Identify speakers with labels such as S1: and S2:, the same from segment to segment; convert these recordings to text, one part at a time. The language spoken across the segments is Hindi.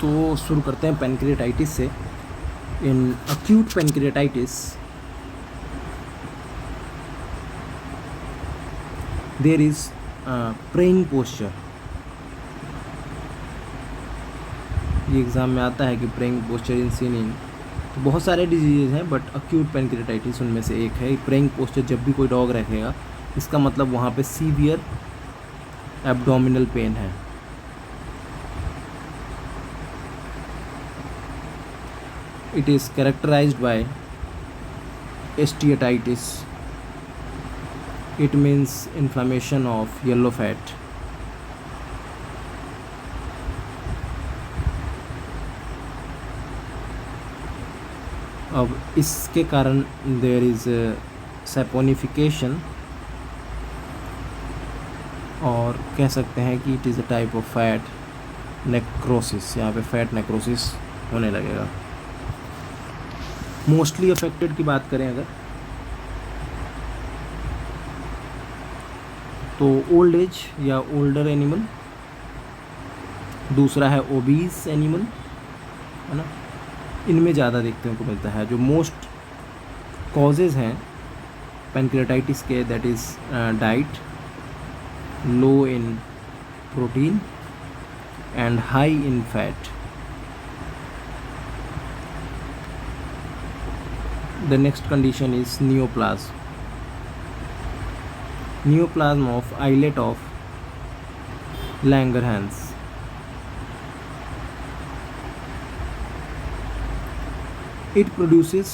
S1: तो शुरू करते हैं पैनक्रियाटाइटिस से। In acute pancreatitis there is praying posture. ये एग्ज़ाम में आता है कि praying posture in seen in, तो बहुत सारे डिजीज़ हैं बट अक्यूट पैनक्रियाटाइटिस उनमें से एक है। प्रेइंग पोस्चर जब भी कोई डॉग रखेगा इसका मतलब वहाँ पे सीवियर एब्डोमिनल पेन है। It is characterized by steatitis. It means inflammation of yellow fat. अब इसके कारण there is saponification, और कह सकते हैं कि it is a type of fat necrosis। यहाँ पे fat necrosis होने लगेगा। मोस्टली अफेक्टेड की बात करें अगर, तो ओल्ड एज या ओल्डर एनिमल, दूसरा है ओबीस एनिमल, है ना, इनमें ज़्यादा देखने को मिलता है। जो मोस्ट कॉजेज़ हैं पैनक्रियाटाइटिस के, that is diet, low in protein and high in fat. The next condition is neoplasm. Neoplasm of islet of Langerhans. It produces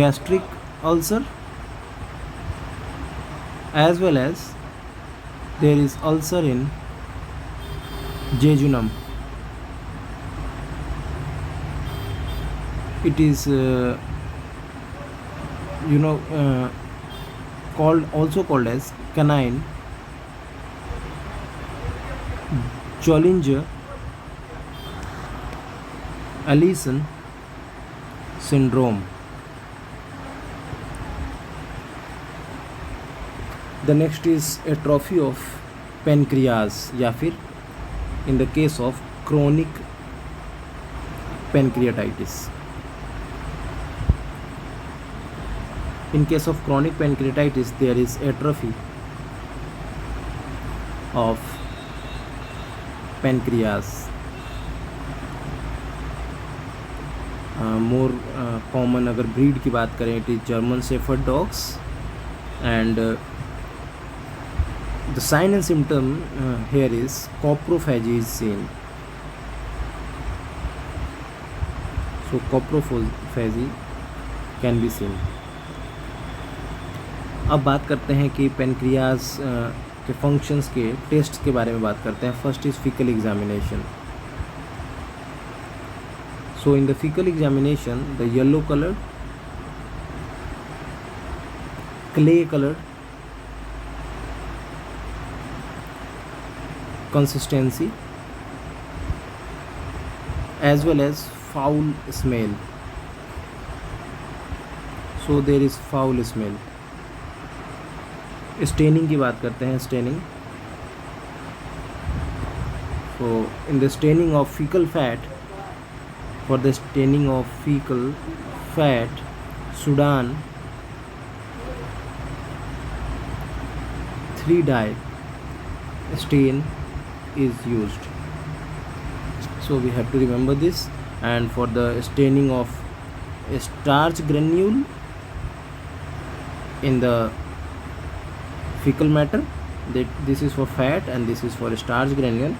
S1: gastric ulcer as well as there is ulcer in jejunum. It is also called as canine Zollinger-Ellison syndrome. The next is atrophy of pancreas, या फिर in the case of chronic pancreatitis. In case of chronic pancreatitis, there is atrophy of pancreas. More common अगर breed की बात करें, it is German Shepherd dogs, and the sign and symptom here is coprophagy is seen. So coprophagy can be seen. अब बात करते हैं कि पेनक्रियाज के फंक्शंस के टेस्ट के बारे में बात करते हैं। First is faecal examination. So in the faecal examination the yellow coloured, clay coloured consistency as well as foul smell. So there is foul smell. Staining की बात करते हैं। Staining, so in the staining of fecal fat, for the staining of fecal fat, Sudan 3-dye stain is used. So we have to remember this. And for the staining of starch granule in the fecal matter, that this is for fat and this is for starch granule.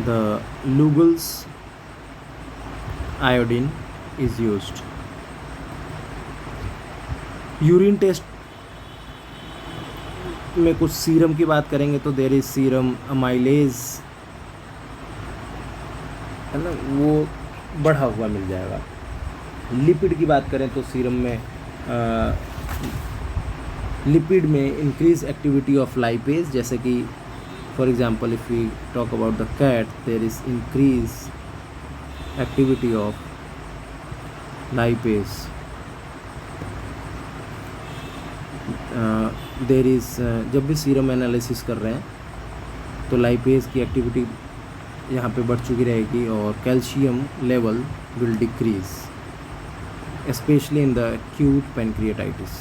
S1: The Lugol's iodine is used. Urine test में कुछ सीरम की बात करेंगे तो देयर इज सीरम अमाइलेज, है ना, वो बढ़ा हुआ मिल जाएगा। लिपिड की बात करें तो सीरम में लिपिड में इंक्रीज एक्टिविटी ऑफ लाइपेज, जैसे कि for example if we talk about the cat, there is increase activity of lipase. There is जब भी सीरम एनालिसिस कर रहे हैं तो लाइपेज की एक्टिविटी यहाँ पे बढ़ चुकी रहेगी और calcium level will decrease specially in the acute pancreatitis.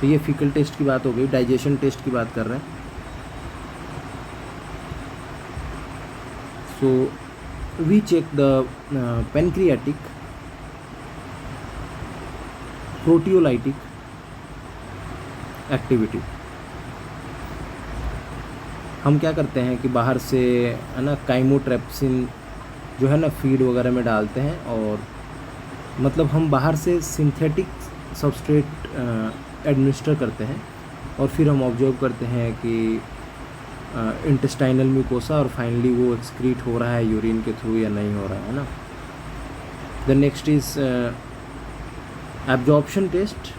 S1: तो ये फीकल टेस्ट की बात हो गई। डाइजेशन टेस्ट की बात कर रहे हैं। So we check the pancreatic proteolytic activity. हम क्या करते हैं कि बाहर से है ना काइमोट्रेप्सिन जो है ना फीड वगैरह में डालते हैं, और मतलब हम बाहर से सिंथेटिक सबस्ट्रेट एडमिनिस्टर करते हैं और फिर हम ऑब्जर्व करते हैं कि इंटेस्टाइनल म्यूकोसा और फाइनली वो एक्सक्रीट हो रहा है यूरिन के थ्रू या नहीं हो रहा है ना। The next is absorption test.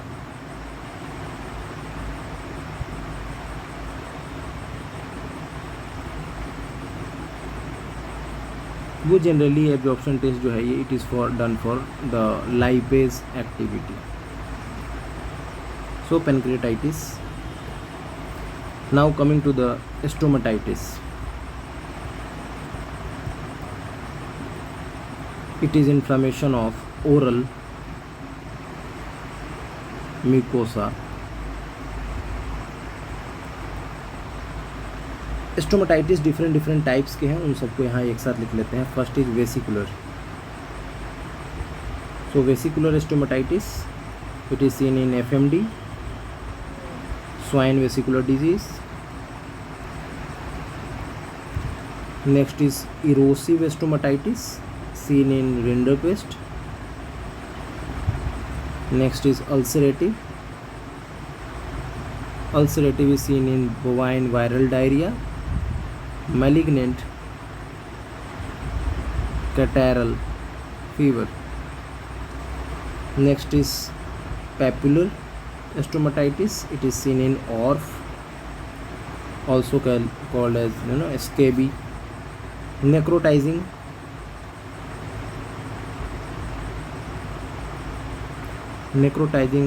S1: वो जनरली एब्जॉर्प्शन टेस्ट जो है ये it is for done for the lipase activity. So pancreatitis. Now coming to the stomatitis. It is inflammation of oral mucosa. Stomatitis different types के हैं, उन सबको यहाँ एक साथ लिख लेते हैं। First is vesicular. So vesicular stomatitis it is seen in FMD, swine vesicular disease. Next is erosive stomatitis seen in rinderpest. Next is ulcerative. Ulcerative is seen in bovine viral diarrhea. Malignant catarrhal fever. Next is papular stomatitis. It is seen in ORF, also called as scaby. Necrotizing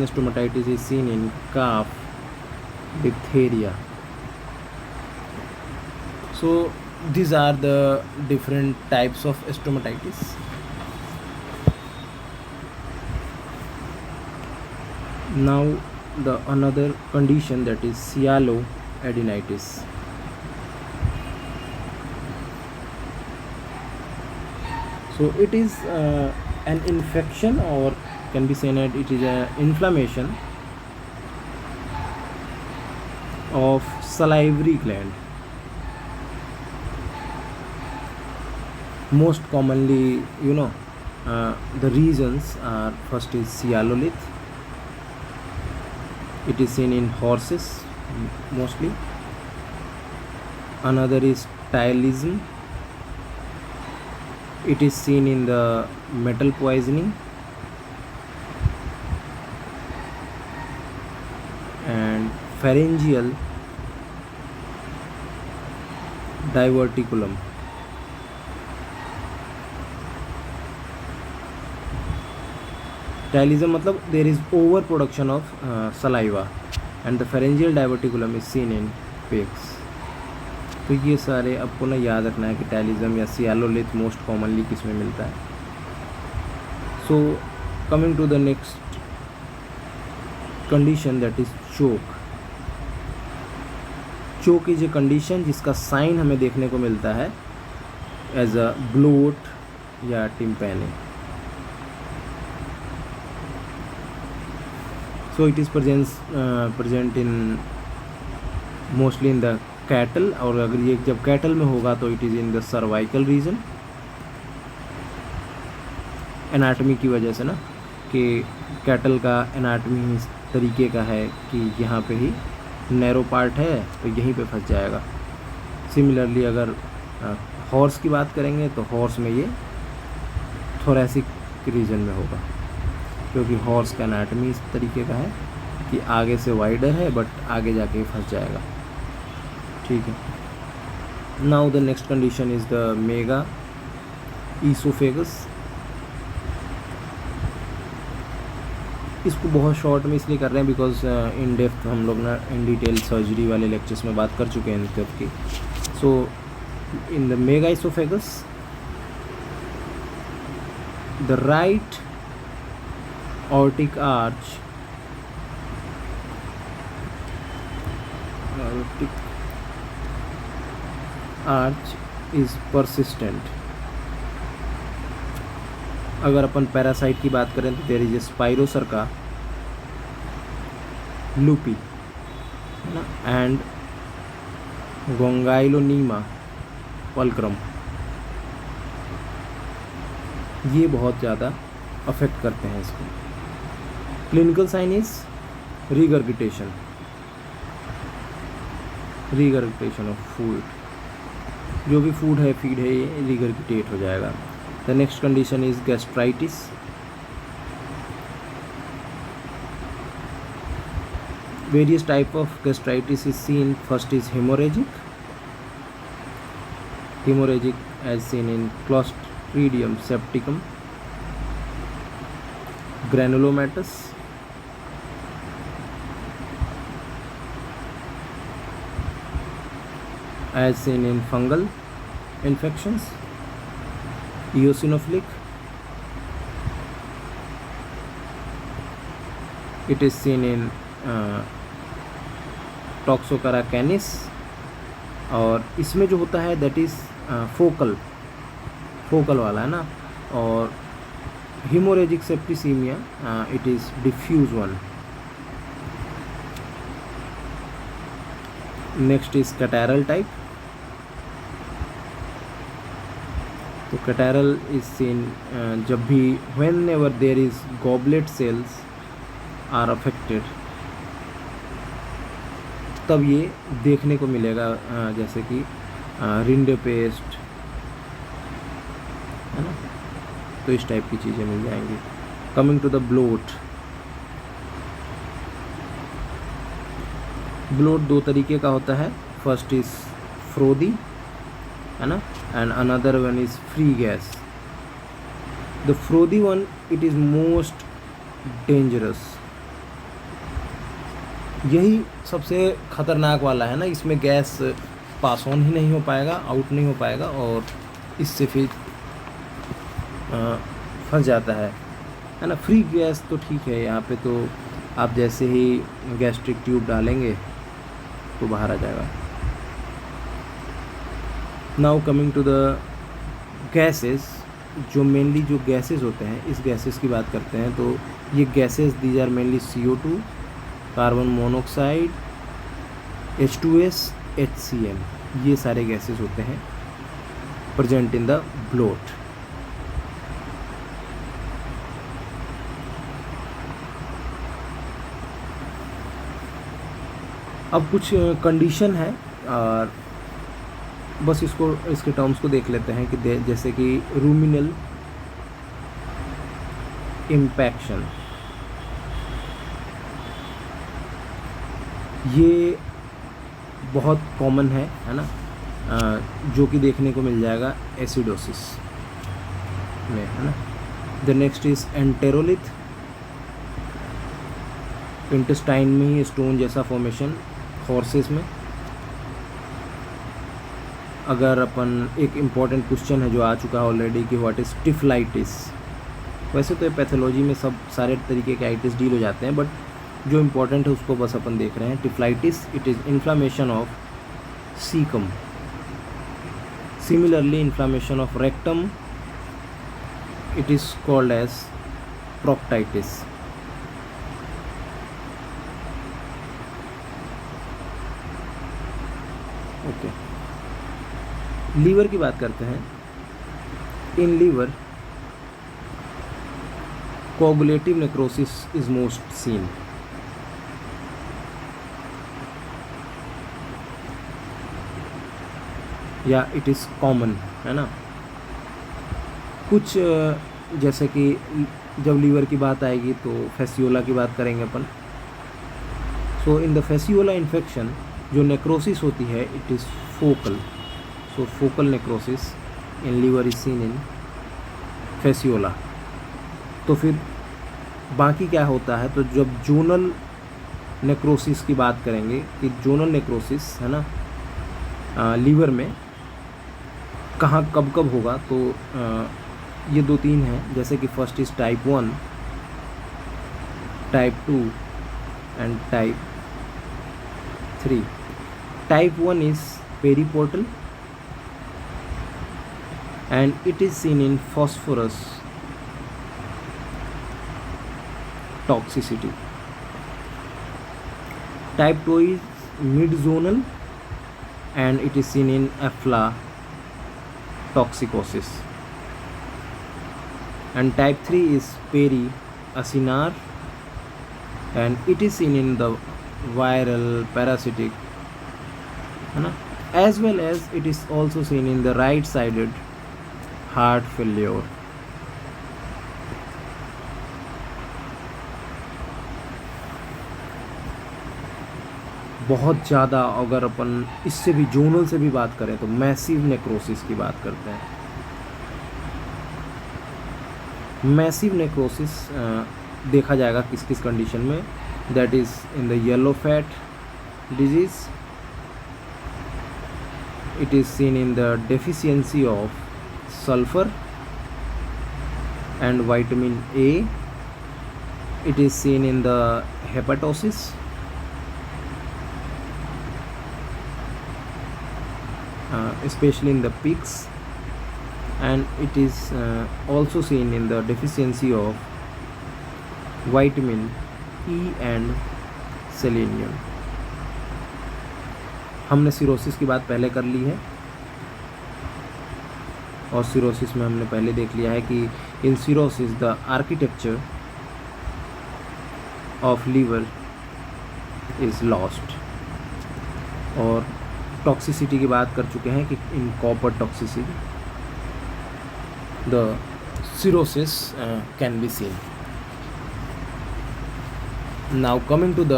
S1: stomatitis is seen in calf, diphtheria. So these are the different types of stomatitis. Now the another condition, that is sialoadenitis. So it is an infection, or can be said that it is an inflammation of salivary gland. Most commonly, the reasons are, first is sialolith. It is seen in horses mostly. Another is tylism. It is seen in the metal poisoning. And pharyngeal diverticulum. Tylism मतलब there is over production of saliva, and the pharyngeal diverticulum is seen in pigs. तो ये सारे आपको ना याद रखना है कि टाइलिज्म या सियालोलिथ मोस्ट कॉमनली किस में मिलता है। So coming to the next condition, that is choke. Choke is a condition जिसका साइन हमें देखने को मिलता है एज अ ब्लोट या टिम्पैनी। So it is present in mostly in the cattle, और अगर ये जब कैटल में होगा तो it is in the cervical region. Anatomy की वजह से ना, कि कैटल का एनाटमी इस तरीके का है कि यहाँ पे ही नैरो पार्ट है तो यहीं पे फंस जाएगा। सिमिलरली अगर हॉर्स की बात करेंगे तो हॉर्स में ये थोरैसिक रीजन में होगा, क्योंकि हॉर्स का एनाटमी इस तरीके का है कि आगे से वाइडर है बट आगे जाके फंस जाएगा। ठीक है। Now the next condition is the mega oesophagus. इसको बहुत शॉर्ट में इसलिए कर रहे हैं बिकॉज इन डेप्थ हम लोग ना इन डिटेल सर्जरी वाले लेक्चर्स में बात कर चुके हैं इन डेप्थ की. So in the mega oesophagus the right aortic arch is persistent. अगर अपन पैरासाइट की बात करें तो देयर इज ए स्पाइरोसर्का लूपी है ना, एंड गोंगाइलोनीमा पल्क्रम. ये बहुत ज़्यादा अफेक्ट करते हैं इसको. Clinical sign is regurgitation of food. जो भी फूड है फीड है ये रिगर्गिटेट हो जाएगा. The next condition is gastritis. Various type of gastritis is seen. First is haemorrhagic as seen in Clostridium septicum, granulomatous, as seen in fungal infections, eosinophilic, it is seen in Toxocara canis. और इसमें जो होता है दैट इज़ फोकल वाला है ना. और haemorrhagic septicaemia it is diffuse one. Next is catarrhal type. तो कैटारल इज सीन जब भी whenever there is goblet cells are affected, तब ये देखने को मिलेगा. जैसे कि रिंडे पेस्ट है ना, तो इस टाइप की चीज़ें मिल जाएंगी. Coming to the bloat. Bloat दो तरीके का होता है. फर्स्ट इज फ्रोदी है ना, and another one is free gas. The frothy one it is most dangerous. यही सबसे ख़तरनाक वाला है ना. इसमें गैस पास ऑन ही नहीं हो पाएगा, आउट नहीं हो पाएगा, और इससे फिर फंस जाता है ना. फ्री गैस तो ठीक है. यहाँ पे तो आप जैसे ही गैस्ट्रिक ट्यूब डालेंगे तो बाहर आ जाएगा. Now coming to the gases. जो मेनली जो गैसेस होते हैं, इस गैसेस की बात करते हैं. तो ये gases these are mainly CO2, carbon monoxide, H2S, HCl. ये सारे गैसेस होते हैं प्रेजेंट इन द ब्लोट. अब कुछ कंडीशन है और बस इसके टर्म्स को देख लेते हैं कि जैसे कि रूमिनल इम्पैक्शन. ये बहुत कॉमन है ना, जो कि देखने को मिल जाएगा एसिडोसिस में है ना. The next is enterolith. Intestine में ही स्टोन जैसा फॉर्मेशन हॉर्सेस में. अगर अपन एक इम्पॉर्टेंट क्वेश्चन है जो आ चुका है ऑलरेडी कि व्हाट इज़ टिफलाइटिस. वैसे तो पैथोलॉजी में सब सारे तरीके के आइटिस डील हो जाते हैं, बट जो इम्पोर्टेंट है उसको बस अपन देख रहे हैं. Typhlitis it is inflammation of caecum. Similarly inflammation of rectum it is called as proctitis. Okay, liver की बात करते हैं. In liver coagulative necrosis is most seen. या इट इज़ कॉमन है ना. कुछ जैसे कि जब लीवर की बात आएगी तो फेसियोला की बात करेंगे अपन. So in the fasciola infection जो नेक्रोसिस होती है it is focal. So focal necrosis in liver is seen in fasciola. तो फिर बाकी क्या होता है, तो जब जोनल नेक्रोसिस की बात करेंगे कि जोनल नेक्रोसिस है ना लीवर में कहाँ कब कब होगा, तो ये 2-3 हैं, जैसे कि first is type 1, type 2 and type 3. Type 1 is periportal and it is seen in phosphorus toxicity. Type 2 is mid-zonal and it is seen in aflatoxicosis. And type 3 is periacinar and it is seen in the viral parasitic, है ना, as well as it is also seen in the right sided heart failure. बहुत ज़्यादा अगर अपन इससे भी जोनल से भी बात करें तो मैसिव नेक्रोसिस की बात करते हैं. मैसिव नेक्रोसिस देखा जाएगा किस किस कंडीशन में, that is in the yellow fat disease. It is seen in the deficiency of sulfur and vitamin A. It is seen in the hepatosis. Especially in the pigs, and it is also seen in the deficiency of vitamin E and selenium. हमने सिरोसिस की बात पहले कर ली है, और सिरोसिस में हमने पहले देख लिया है कि in cirrhosis the architecture of liver is lost. और टॉक्सिसिटी की बात कर चुके हैं कि in copper toxicity the cirrhosis can be seen. Now coming to the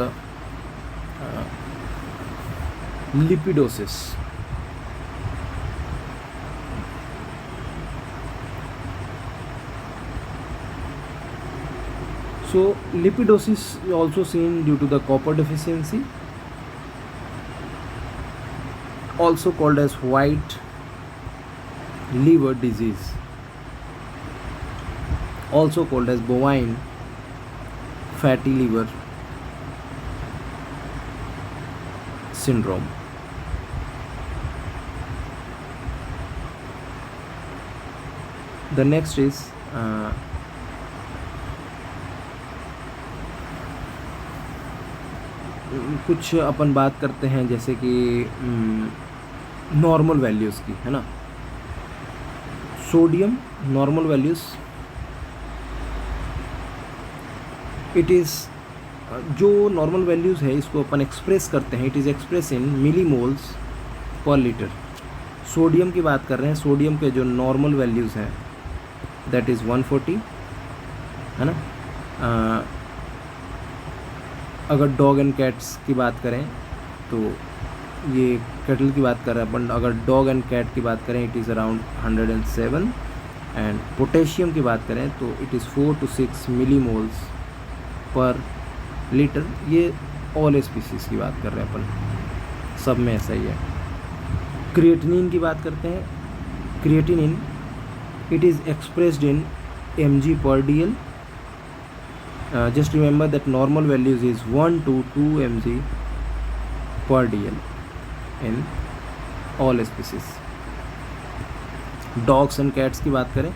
S1: lipidosis. So lipidosis is also seen due to the copper deficiency, also called as white liver disease, also called as bovine fatty liver syndrome. The next is कुछ अपन बात करते हैं जैसे कि नॉर्मल वैल्यूज़ की, है ना. Sodium normal values, it is जो नॉर्मल वैल्यूज़ है इसको अपन एक्सप्रेस करते हैं, it is express in millimoles पर लीटर. सोडियम की बात कर रहे हैं, सोडियम के जो नॉर्मल वैल्यूज़ हैं दैट इज़ 140, है ना. अगर डॉग एंड कैट्स की बात करें तो ये कैटल की बात कर रहे हैं अपन, अगर डॉग एंड कैट की बात करें it is around 107. And potassium की बात करें तो इट इज़ 4 to 6 मिलीमोल्स पर लीटर. ये ऑल स्पीसीज़ की बात कर रहे हैं अपन, सब में ऐसा ही है. क्रिएटिनिन की बात करते हैं. Creatinine it is expressed in mg per dl. Just remember that normal values is 1 to 2 mg per dl in all species. Dogs and cats की बात करें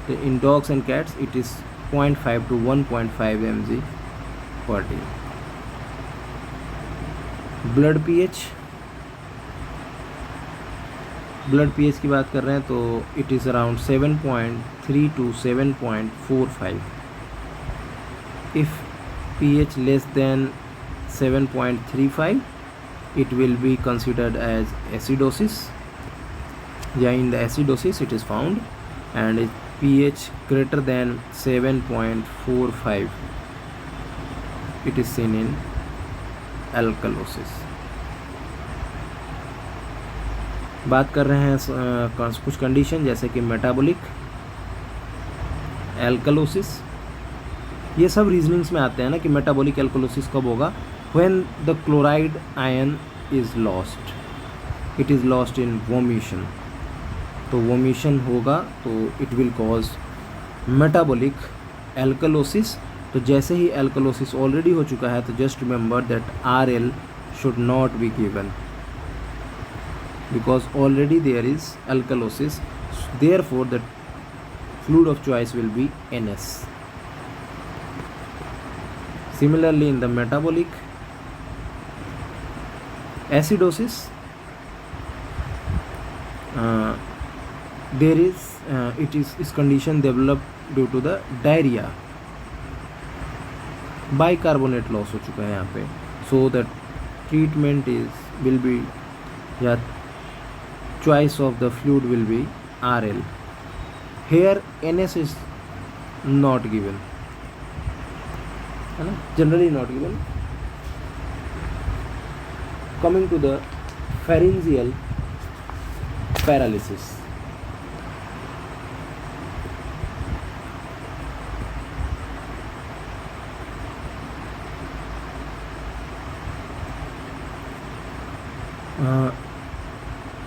S1: तो in dogs and cats it is 0.5 to 1.5 mg per dl. Blood pH की बात कर रहे हैं तो it is around 7.3 to 7.45. If pH less than 7.35 it will be considered as acidosis. Yeah, in the acidosis it is found. And if pH greater than 7.45 it is seen in alkalosis. बात कर रहे हैं कुछ कंडीशन जैसे कि मेटाबॉलिक एल्कलोसिस, ये सब रीजनिंग्स में आते हैं ना कि मेटाबॉलिक एल्कोलोसिस कब होगा, when the chloride ion is lost, it is lost in vomition. तो वोमिशन होगा तो it will cause metabolic alkalosis. तो जैसे ही एल्कलोसिस ऑलरेडी हो चुका है तो just remember that RL should not be given because already there is alkalosis, therefore the fluid of choice will be NS. Similarly in the metabolic acidosis, there is it is condition developed due to the diarrhea, bicarbonate loss हो चुका है यहाँ पे, so the treatment will be या choice of the fluid will be RL. Here NS is not given, है ना, generally not given. Coming to the pharyngeal paralysis.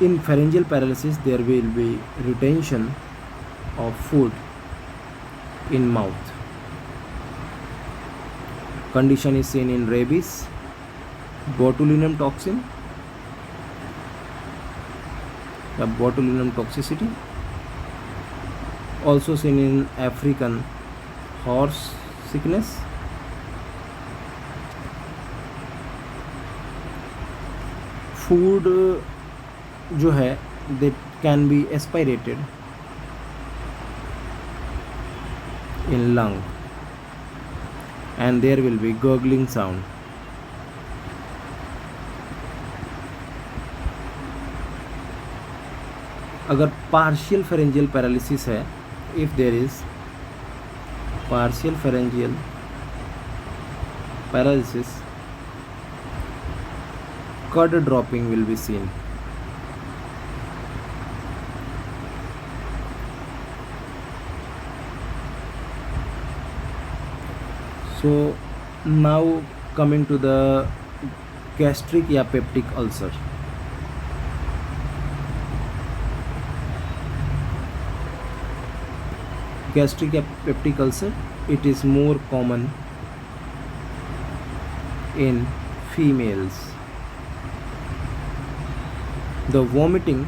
S1: In pharyngeal paralysis there will be retention of food in mouth. Condition is seen in rabies, botulinum toxin, botulinum toxicity, also seen in African horse sickness. Food जो है they can be aspirated in lung and there will be gurgling sound. अगर partial pharyngeal paralysis है, if there is partial pharyngeal paralysis, cud dropping will be seen. So now coming to the gastric या peptic ulcer. Gastric या peptic ulcer, it is more common in females. The vomiting,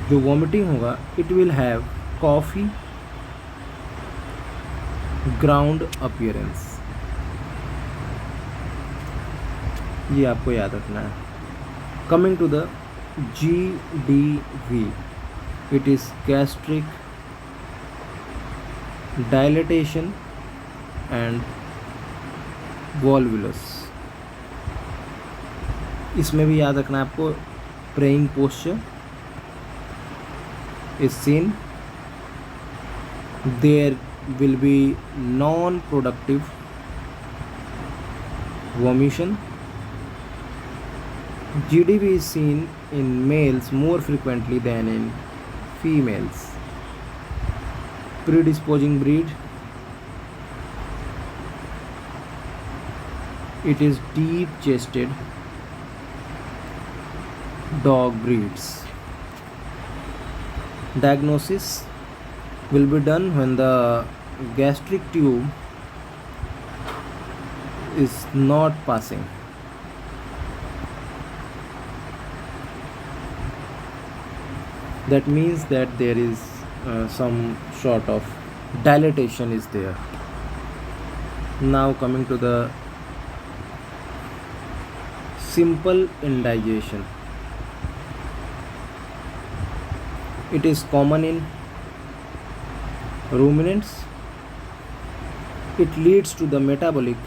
S1: जो vomiting होगा, it will have coffee ground appearance, ये आपको याद रखना है. Coming to the GDV, it is gastric dilatation and volvulus. इसमें भी याद रखना है आपको, praying posture is seen, there will be non-productive vomition. GDV is seen in males more frequently than in females. Predisposing breed, it is deep-chested dog breeds. Diagnosis will be done when the gastric tube is not passing. That means that there is some sort of dilatation is there. Now coming to the simple indigestion, it is common in ruminants. It leads to the metabolic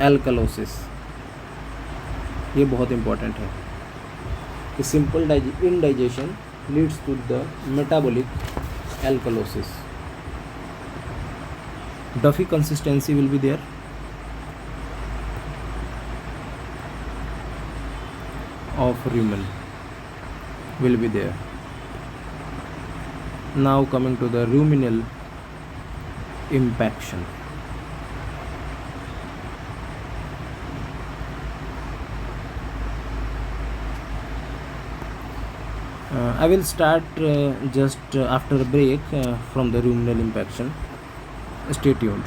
S1: alkalosis. ये बहुत इम्पॉर्टेंट है कि simple indigestion leads to the metabolic alkalosis. Duffy consistency will be there. Of rumen will be there. Now coming to the ruminal impaction. I will start just after a break from the ruminal impaction. Stay tuned.